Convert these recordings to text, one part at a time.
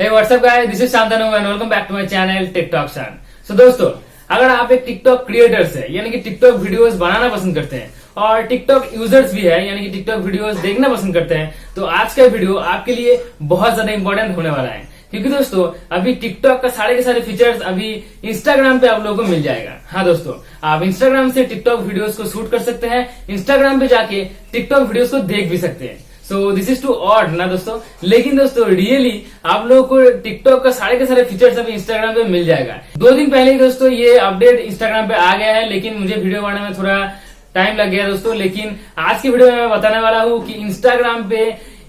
Hey what's up guys, this is Shantanu and welcome back to my channel TikTok Shaan. So दोस्तों, अगर आप एक TikTok creators है यानी कि टिकटॉक वीडियोस बनाना पसंद करते हैं और टिकटॉक यूजर्स भी है यानी कि टिकटॉक वीडियोस देखना पसंद करते हैं, तो आज का वीडियो आपके लिए बहुत ज्यादा इंपॉर्टेंट होने वाला है। क्योंकि दोस्तों अभी टिकटॉक का सारे के सारे फीचर्स अभी इंस्टाग्राम पे आप लोगों को मिल जाएगा। हाँ दोस्तों, आप इंस्टाग्राम से टिकटॉक वीडियोस को शूट कर सकते हैं, इंस्टाग्राम पे जाके टिकटॉक वीडियोस को देख भी सकते हैं। So this is too odd ना दोस्तों, लेकिन दोस्तों रियली आप लोगों को टिकटॉक का सारे के सारे फीचर्स अभी इंस्टाग्राम पे मिल जाएगा। 2 दिन पहले ही दोस्तों ये अपडेट इंस्टाग्राम पे आ गया है, लेकिन मुझे वीडियो बनाने में थोड़ा टाइम लग गया दोस्तों। लेकिन आज की वीडियो में मैं बताने वाला हूँ कि इंस्टाग्राम पे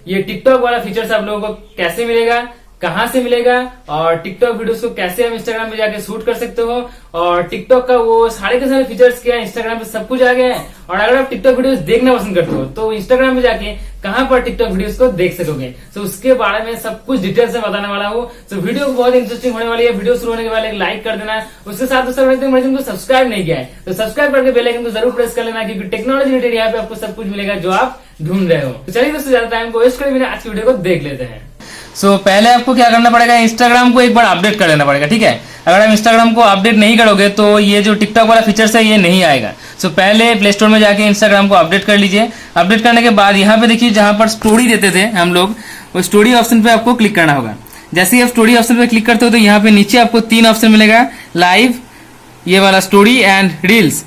ये टिकटॉक वाला फीचर्स आप लोगों को कैसे मिलेगा, कहां से मिलेगा और टिकटॉक वीडियोस को कैसे हम इंस्टाग्राम पे जाके शूट कर सकते हो, और टिकटॉक का वो सारे के सारे फीचर्स क्या इंस्टाग्राम पे सब कुछ आ गया है। और अगर आप टिकटॉक वीडियोस देखना पसंद करते हो तो इंस्टाग्राम पे जाके कहां पर टिकटॉक वीडियोस को देख सकोगे। तो उसके बारे में सब कुछ डिटेल से बताने वाला हूँ। तो वीडियो बहुत इंटरेस्टिंग होने वाली है। वीडियो शुरू होने के बाद एक लाइक कर देना, उसके साथ दोस्तों मेरे चैनल को सब्सक्राइब नहीं किया है तो सब्सक्राइब करके बेल आइकन को जरूर प्रेस कर लेना, क्योंकि टेक्नोलॉजी रिलेटेड यहाँ पे आपको सब कुछ मिलेगा जो आप ढूंढ रहे हो। तो चलिए दोस्तों, ज्यादा टाइम को वेस्ट करे बिना आज की वीडियो को देख लेते हैं। पहले आपको क्या करना पड़ेगा, इंस्टाग्राम को एक बार अपडेट कर लेना पड़ेगा। ठीक है, अगर आप इंस्टाग्राम को अपडेट नहीं करोगे तो ये जो टिकटॉक वाला फीचर्स है ये नहीं आएगा। पहले प्ले स्टोर में जाके इंस्टाग्राम को अपडेट कर लीजिए। अपडेट करने के बाद यहाँ पे देखिए जहां पर स्टोरी देते थे हम लोग, वो स्टोरी ऑप्शन पे आपको क्लिक करना होगा। जैसे ही आप स्टोरी ऑप्शन पे क्लिक करते हो तो यहाँ पे नीचे आपको 3 ऑप्शन मिलेगा, लाइव, ये वाला स्टोरी एंड रील्स।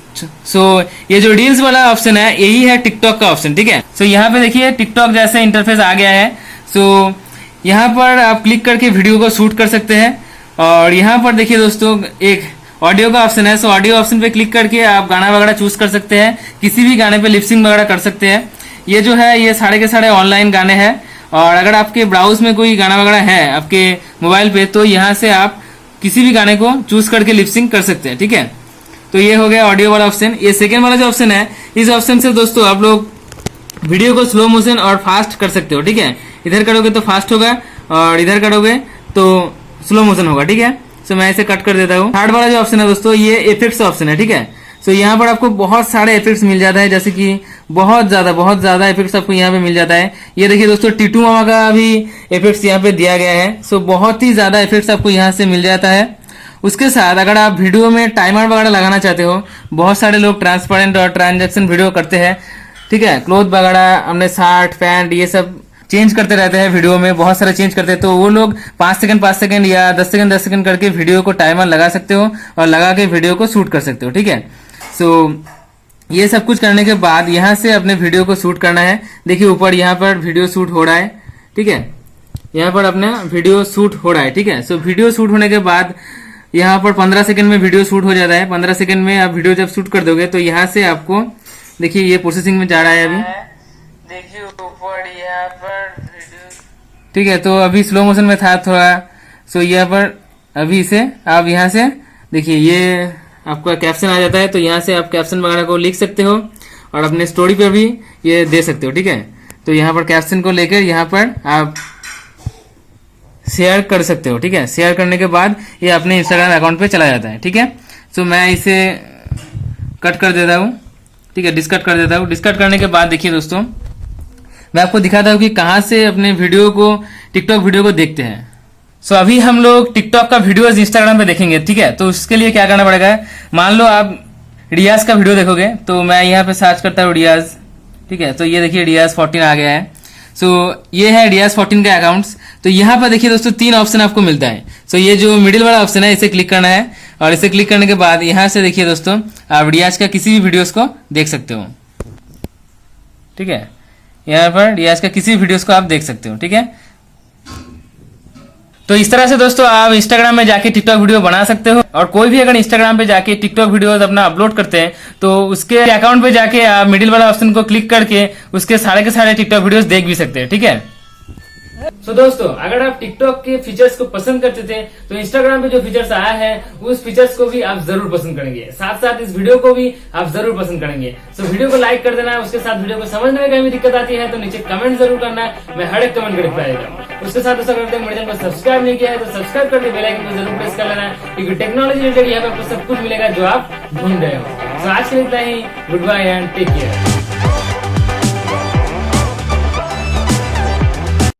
ये जो रील्स वाला ऑप्शन है यही है टिकटॉक का ऑप्शन। ठीक है, यहाँ पे देखिए टिकटॉक जैसे इंटरफेस आ गया है। यहाँ पर आप क्लिक करके वीडियो को शूट कर सकते हैं। और यहाँ पर देखिए दोस्तों एक ऑडियो का ऑप्शन है। ऑडियो ऑप्शन पे क्लिक करके आप गाना वगैरह चूज कर सकते हैं, किसी भी गाने पे लिपसिंग वगैरह कर सकते हैं। ये जो है ये सारे के सारे ऑनलाइन गाने हैं, और अगर आपके ब्राउज में कोई गाना वगैरह है आपके मोबाइल पे तो यहाँ से आप किसी भी गाने को चूज करके लिपसिंग कर सकते हैं। ठीक है, तो ये हो गया ऑडियो वाला ऑप्शन। ये सेकेंड वाला जो ऑप्शन है, इस ऑप्शन से दोस्तों आप लोग वीडियो को स्लो मोशन और फास्ट कर सकते हो। ठीक है, इधर करोगे तो फास्ट होगा और इधर करोगे तो स्लो मोशन होगा। ठीक है, मैं इसे कट कर देता हूँ। थर्ड वाला जो ऑप्शन है दोस्तों ये इफेक्ट्स ऑप्शन है। ठीक है, यहाँ पर आपको बहुत सारे इफेक्ट्स मिल जाता है, जैसे कि बहुत ज्यादा इफेक्ट्स आपको यहाँ पे मिल जाता है। ये देखिए दोस्तों टीटू मामा का भी इफेक्ट्स यहाँ पे दिया गया है। बहुत ही ज्यादा इफेक्ट्स आपको यहाँ से मिल जाता है। उसके साथ अगर आप वीडियो में टाइमर वगैरह लगाना चाहते हो, बहुत सारे लोग ट्रांसपेरेंट और ट्रांजेक्शन वीडियो करते हैं। ठीक है, क्लोथ वगैरह अपने शर्ट पैंट ये सब चेंज करते रहते हैं वीडियो में, बहुत सारे चेंज करते हैं। तो वो लोग 5 सेकंड या 10 सेकंड करके वीडियो को टाइमर लगा सकते हो और लगा के वीडियो को शूट कर सकते हो। ठीक है, ये सब कुछ करने के बाद यहाँ से अपने वीडियो को शूट करना है। देखिए ऊपर यहाँ पर वीडियो शूट हो रहा है। ठीक है, यहाँ पर अपना वीडियो शूट हो रहा है। ठीक है, वीडियो शूट होने के बाद यहाँ पर 15 सेकंड में वीडियो शूट हो जाता है। 15 सेकंड में आप वीडियो जब शूट कर दोगे तो यहाँ से आपको देखिए ये प्रोसेसिंग में जा रहा है अभी। देखिए ऊपर यहाँ पर वीडियो। ठीक है, तो अभी स्लो मोशन में था थोड़ा। यहाँ पर अभी इसे आप यहाँ से देखिए ये आपका कैप्शन आ जाता है, तो यहाँ से आप कैप्शन वगैरह को लिख सकते हो और अपने स्टोरी पे भी ये दे सकते हो। ठीक है, तो यहाँ पर कैप्शन को लेकर यहाँ पर आप शेयर कर सकते हो। ठीक है, शेयर करने के बाद ये अपने इंस्टाग्राम अकाउंट पे चला जाता है। ठीक है, मैं इसे कट कर देता हूँ। ठीक है, डिस्कट कर देता हूँ। डिस्कट करने के बाद देखिए दोस्तों मैं आपको दिखाता हूँ कि कहाँ से अपने वीडियो को टिकटॉक वीडियो को देखते हैं। अभी हम लोग टिकटॉक का वीडियो इंस्टाग्राम पे देखेंगे। ठीक है, तो उसके लिए क्या करना पड़ेगा, मान लो आप रियाज का वीडियो देखोगे तो मैं यहाँ पे सर्च करता हूँ रियाज। ठीक है, तो ये देखिए रियाज 14 आ गया है। ये है रियाज 14 का अकाउंट्स। तो यहाँ पर देखिए दोस्तों 3 ऑप्शन आपको मिलता है। ये जो मिडिल वाला ऑप्शन है इसे क्लिक करना है, और इसे क्लिक करने के बाद यहाँ से देखिए दोस्तों आप रियाज का किसी भी वीडियोस को देख सकते हो। ठीक है, यहाँ पर रियाज का किसी भी वीडियोस को आप देख सकते हो। ठीक है, तो इस तरह से दोस्तों आप इंस्टाग्राम में जाके टिकटॉक वीडियो बना सकते हो। और कोई भी अगर इंस्टाग्राम पे जाके टिकटॉक वीडियोस अपना अपलोड करते हैं तो उसके अकाउंट पे जाके आप मिडिल वाला ऑप्शन को क्लिक करके उसके सारे के सारे टिकटॉक वीडियोस देख भी सकते हैं। ठीक है, दोस्तों अगर आप टिकटॉक के फीचर्स को पसंद करते थे तो इंस्टाग्राम पे जो फीचर्स आया है उस फीचर्स को भी आप जरूर पसंद करेंगे, साथ साथ इस वीडियो को भी आप जरूर पसंद करेंगे। वीडियो को लाइक कर देना, उसके साथ वीडियो को समझने में कहीं भी दिक्कत आती है तो नीचे कमेंट जरूर करना, मैं हर एक कमेंट को रिप्लाई देता हूँ। उसके साथ दोस्तों अगर मेरे चैनल को सब्सक्राइब नहीं किया है तो सब्सक्राइब करके बेल आइकन को जरूर प्रेस कर लेना, क्योंकि टेक्नोलॉजी रिलेटेड यहाँ पे आपको सब कुछ मिलेगा जो आप ढूंढ रहे हो। आज के लिए इतना ही, good bye and take care.